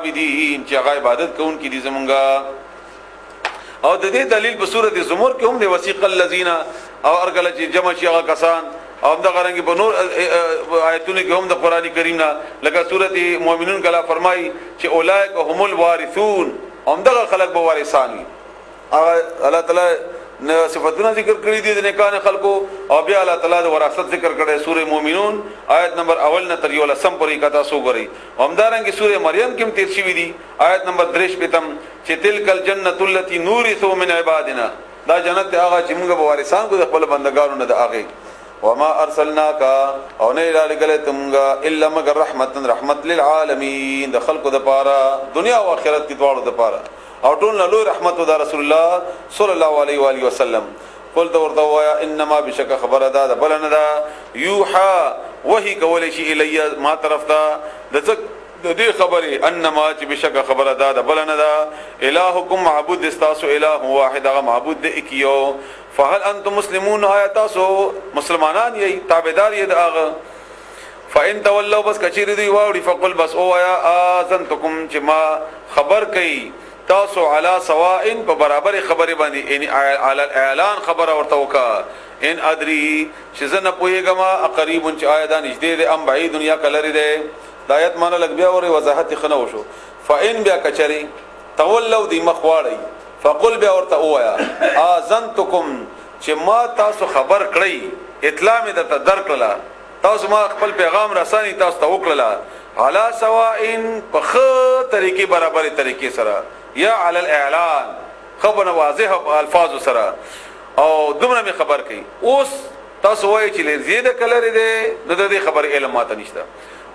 دین چې هغه عبادت کوونکي دي زمونږه. او د دې دلیل په سورته زمر کې هم د وسیق الذین او ارګل چې جمع شي هغه کسان او د غرنګ په نور آیتونو کې هم د قرآنی کریم نه لکه سورته مؤمنون کلا فرمایي چې اولئک هم الوارثون هم دغه خلق به وارثان وي. الله تعالی صفاتونه ذکر کړی دي د نیکانه خلقو او بیا الله تعالی د وراثت ذکر کړی سوره مؤمنون آیت نمبر اول نه تر 11 پورې کتا سو غري. همدارنګه سوره مریم کې هم تیر شوی دي آیت نمبر 33 چې تلک الجنه التي نورث من عبادنا دا جنت هغه چې موږ به وارثان کو د خپل بندگانو نه د هغه. وما ارسلناک او نه لګل تمغه الا مگر رحمت للعالمین د خلقو د پاره دنیا او آخرت کې دواړو د پاره او ټول له لوی رحمت د رسول الله صلی الله علیه و آله وسلم. قلت ورته وایا انما بشک خبر ادا د بلنه دا یوحا وحی کول شي الی ما طرف ته د دې خبره انما چې بشک خبر ادا د بلنه دا الہکم معبود استاسو الہ واحد هغه معبود د اکیو. فهل انتم مسلمون آیاتاسو مسلمانان یی تابعدار یی داغه. فان تولوا بس کچری دی واوړي فقل بس او یا اذنتکم چې ما خبر کئ تاسو علی سواء په برابر خبره باندې ان علی اعلان خبر ورته وکا ان ادری چې زنه پویګما قریب چې آیدا نږدې ده ام بعید دنیا کلری ده د آیت معنی لګ بیا ور وضاحت خنو شو. فان بیا کچری تولوا دی مخواړی فقل بیا ورته وایا اذنتکم چې ما تاسو خبر کړی اطلاع می د درکړه تاسو ما خپل پیغام رسانی تاسو ته وکړه علی سواء په خ طریقې برابر طریقې سره یا علی الاعلان خبر واضح الفاظ سره او دومره می خبر کړي. اوس تاسو وایي چې لزیده کلر دې د دې خبر علم ماته نشته.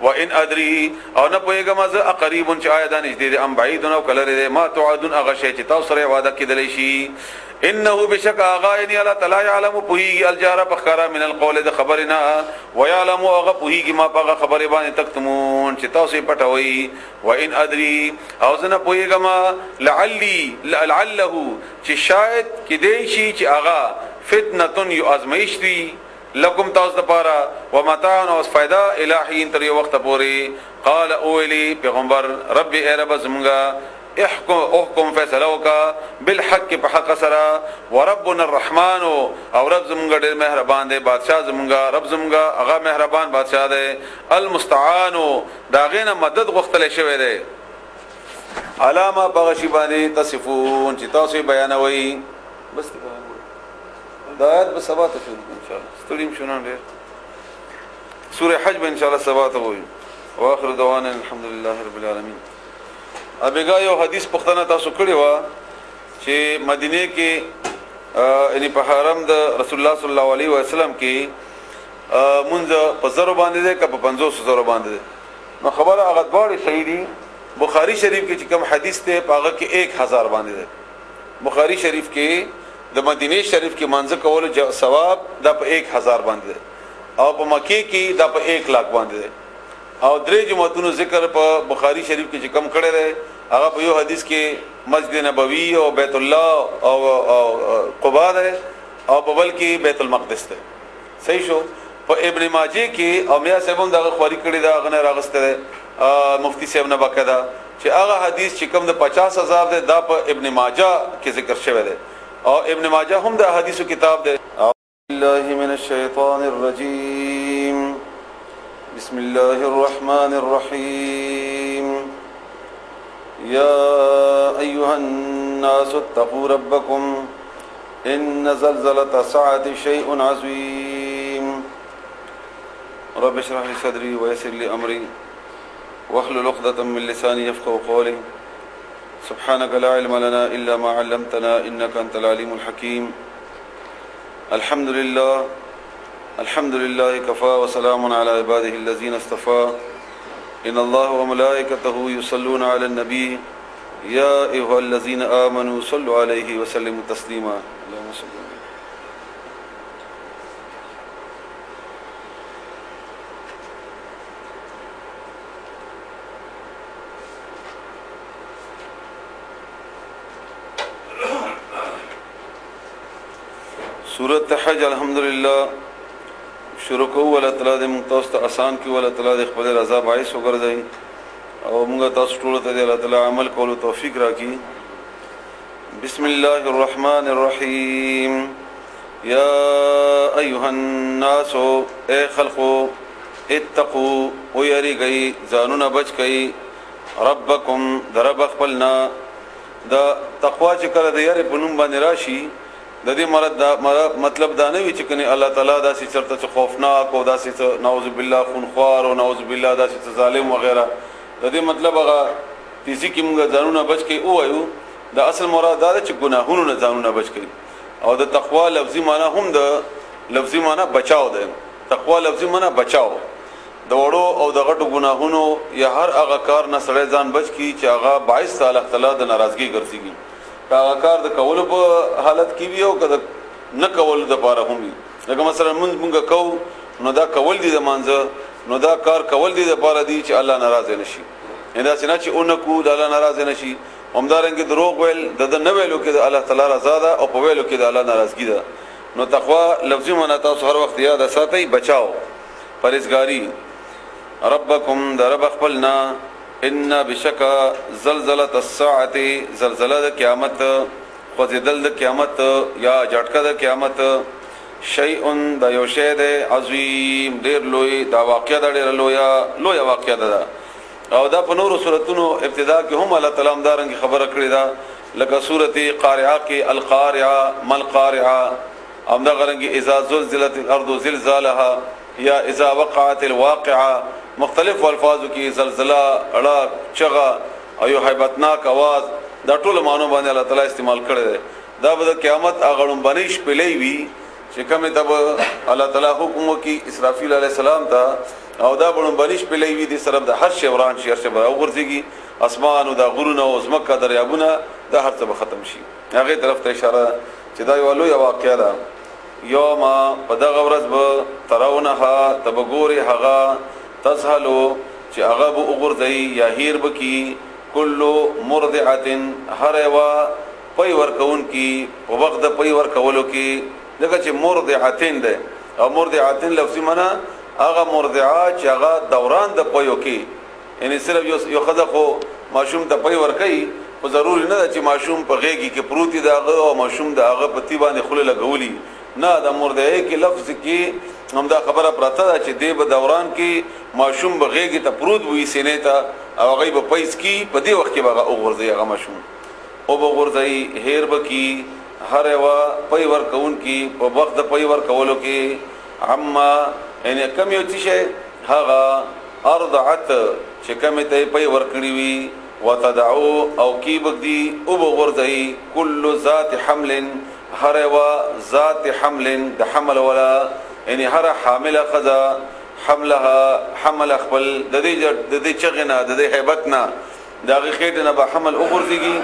وان ادري او نه پوهیږم زه قریب چې آیا دا نږدې ام بعید او کلر دې ما توعدون هغه شی چې تاسو سره وعده کېدلی شي. انه بشک اغاینی الله تعالی علم پوهیږي الجهر بخرا من القول د خبرنا ويعلم هغه پوهیږي ما په خبره باندې تکتمون چې تاسو پټوي. وان ادري او زه نه پوهیږم لعله چې شاید کې دی شي چې هغه فتنه یو ازمایش دی لکم تاسو لپاره ومتاع او فائدہ الہی تر یو وخت پورې. قال اولی پیغمبر رب ای رب زمونږه احكم فیصله وکا بالحق په حق سره وربنا الرحمن او رب زمونږ ډېر مهربان دی بادشاہ زمونږ رب زمونږ هغه مهربان بادشاہ دی. المستعان دا غینه مدد غختل شوی دی علامه بغشی باندې تصفون چې تاسو بیانوي. بس دا آیت به سبا ته شروع ان شاء الله ستړیم شونان ډېر سوره حج به ان شاء الله سبا ته وایو. واخر دعوانا الحمدلله رب العالمین. ابګا یو حدیث پختنه تاسو کړی و چې مدینه کې یعنی په حرم د رسول الله صلی الله علیه وسلم کې مونږ په زرو باندې ده که په 500 زرو باندې ده. نو خبره هغه دواړه صحیح دي. بخاری شریف کې چې کوم حدیث ته پاغه کې 1000 باندې ده. بخاری شریف کې د مدینه شریف کې مانځه کول ثواب دا په 1000 باندې ده او په مکه کې دا په 1 لک باندې ده. او درې جمعتونو ذکر په بخاری شریف کې چې کم کړی دی هغه په یو حدیث کې مسجد نبوی او بیت الله او قباء ده او په بل کې بیت المقدس ده. صحیح شو. په ابن ماجه کې او میا صاحب هم دا خواري کړی دا غنه راغسته ده مفتی صاحب نه بکدا چې هغه حدیث چې کم د 50000 ده دا په ابن ماجه کې ذکر شوی ده او ابن ماجه هم د حدیثو کتاب ده. اعوذ بالله من الشیطان الرجیم بسم الله الرحمن الرحيم. يا أيها الناس اتقوا ربكم إن زلزلة الساعة شيء عظيم. رب اشرح لي صدري ويسر لي أمري واحلل عقدة من لساني يفقهوا قولي. سبحانك لا علم لنا إلا ما علمتنا إنك أنت العليم الحكيم. الحمد لله كفى وسلام على عباده الذين اصطفى. إن الله وملائكته يصلون على النبي يا أيها الذين آمنوا صلوا عليه وسلموا تسليما. اللهم صل على سورة حج. الحمدلله شروع کو ول تعالی د مقتصد آسان کی ول تعالی د خپل رضا باعث وګرځي او موږ تاسو ټول ته الله تعالی عمل کولو توفیق راکړي. بسم الله الرحمن الرحیم. یا ایها الناس اے خلقو اتقوا ويرګي ځانونه بچ کئ ربکم درب خپلنا. دا تقوا چې کله د یاره په نوم باندې راشي د دې مطلب دا نه وي چې کني الله تعالی داسې چرته خوفناک او داسې نعوذ بالله خونخوار او نعوذ بالله داسې ظالم وغیرہ. د دې مطلب هغه تیزی کې موږ ځانونه بچ کئ وایو. د اصل مراد دا چې ګناهونو نه ځانونه بچ کئ. او د تقوا لفظي معنی هم د لفظي معنی بچاو ده. تقوا لفظي معنی بچاو د وړو او د غټو ګناهونو یا هر هغه کار نه سړی ځان بچ کی چې هغه باعث الله تعالی د ناراضګي ګرځي. هغه کار د کولو په حالت کې وي او کله نه کول د پاره هم وي. لکه مثلا مونږ کوو نو دا کول دي د مانځه نو دا کار کول دي د پاره دي چې الله ناراض نشي. دا څنګه چې اونکو د الله ناراض نشي. همدارنګه دروغ ویل د نه ویلو کې د الله تعالی رضا ده او په ویلو کې د الله ناراضګي ده. نو تقوا لفظي معنی تاسو هر وخت یاد ساتئ بچاو پرهیزګاری. ربکم درب خپلنا ان بشکا زلزله الساعه زلزله د قیامت خوځیدل د قیامت یا جټکه د قیامت شیء د یو شی د عظیم ډیر لوی دا واقعه د ډیر لوی واقعه ده. او دا په نورو سوراتونو ابتدا کې هم الله تعالی امدارنګ خبره کړې ده. لکه سورته قارعه کې القارعه مل قارعه امدا غرنګ اذا زلزلت الارض زلزالها یا اذا وقعت الواقعه مختلف الفاظو کې زلزلہ اڑا چغا او یو هیبتناک आवाज دا ټول مانو باندې الله تعالی استعمال کړی دی. دا به قیامت اغړم بنیش پلي وی چې کومه تب الله تعالی حکم کی اسرافیل علیہ السلام ته او دا بړم بنیش پلي وی دي سره د هر شی وران شي هر شی او ورځيږي اسمان او دا غرونه او زمکه دریابونه دا هر څه ختم شي. هغه طرف ته اشاره چې دا یو لوی واقعه ده. یوم پدغه ورځ به ترونها تبګوري هغه تسهلو چې هغه به وګرځي یا هیر بکی کلو مرضعه هر وا پي ورکون کی په وخت د پي ورکولو کی دغه چې مرضعتين ده. او مرضعتين لفظي معنی هغه مرضعه چې هغه دوران د پيو کی یعنی صرف یو خدای خو ماشوم ته پي ورکي خو ضروري نه چې ماشوم په غېږي کې پروتي داغه او ماشوم داغه په تی باندې خله لګولي نه. د مرضعه کې لفظ کې هم دا خبره پراته ده چې دی په دوران کې ماشوم بغېږي ته پروت وي سینې ته او هغه په پیس کې په دې وخت کې هغه وګرځي هغه ماشوم او وګرځي هیر بکی هر وا پي ورکون کې په وخت د پي ورکولو کې عما ان کم یو شي هغه ارضعت چې کوم ته پي ورکړي وي وتدعو او کې بګدي او وګرځي کل ذات حمل هر وا ذات حمل د حمل ولا یعنی هر حامله خذا حملها حمل خپل د دې چغنه د دې hebatنا دغه خېټه نه به حمل وګرځيږي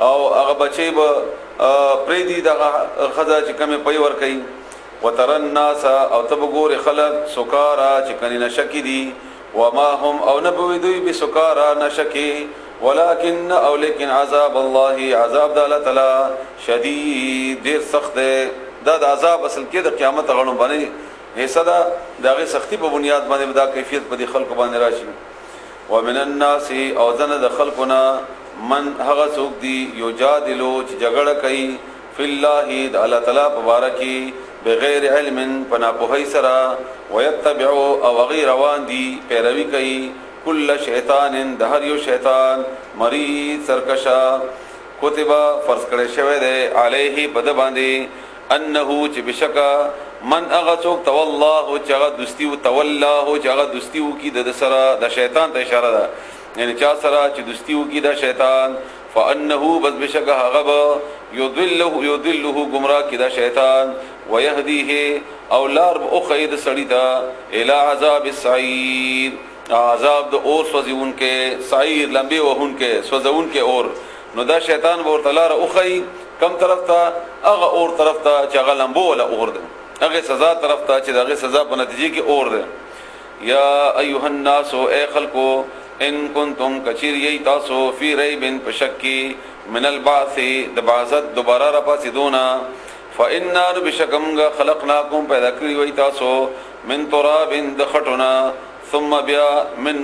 او هغه بچي به پریدي دغه خذا چې کمه پي ور کوي. وترن الناس او تبغور خلق سکارا چې کني نشکی دي وما هم او نبوي دوی بسکارا نشکی ولكن او لیکن عذاب الله عذاب د الله تعالی شدید ډیر سخت ده. دا د عذاب اصل کې د قیامت غړو باندې حصہ ده. دغه سختی په بنیاد باندې دا کیفیت په دې خلکو باندې راشي. ومن الناس او ذن د خلقنا من هغه څوک دی یجادلو چې جګړه کوي فی الله د الله تعالی په باره کې بغیر علم پنا په سره ويتبعوا او غیر روان دي پیروي کوي کل شیطان د هر یو شیطان مریض سرکشا کتبه فرض کړي شوی دی علیه بد باندې انه چې بشکا من اغه څوک تولاه چې هغه دوستی او تولاه چې هغه دوستی او کی د سره د شیطان ته اشاره ده. یعنی چا سره چې دوستی او کی د شیطان فانه بس بشکا هغه یضله گمراه کی د شیطان ويهديه او لار او خید سړی دا الی عذاب السعیر عذاب د اور سوزون کې سعیر لمبي وهون کې سوزون کې اور. نو دا شیطان ورته لار او خی کم طرف ته هغه اور طرف ته چې هغه لمبو ولا اور ده هغه سزا طرف ته چې هغه سزا په نتیجه کې اور ده. یا ایها الناس اے خلقو ان کنتم کثیر یی تاسو فی ریب پشکی من البعث د بعثت دوباره را پاسیدونا فإنا بشکمغه خلقناکم پیدا کړی وای تاسو من تراب د خټونه ثم بیا من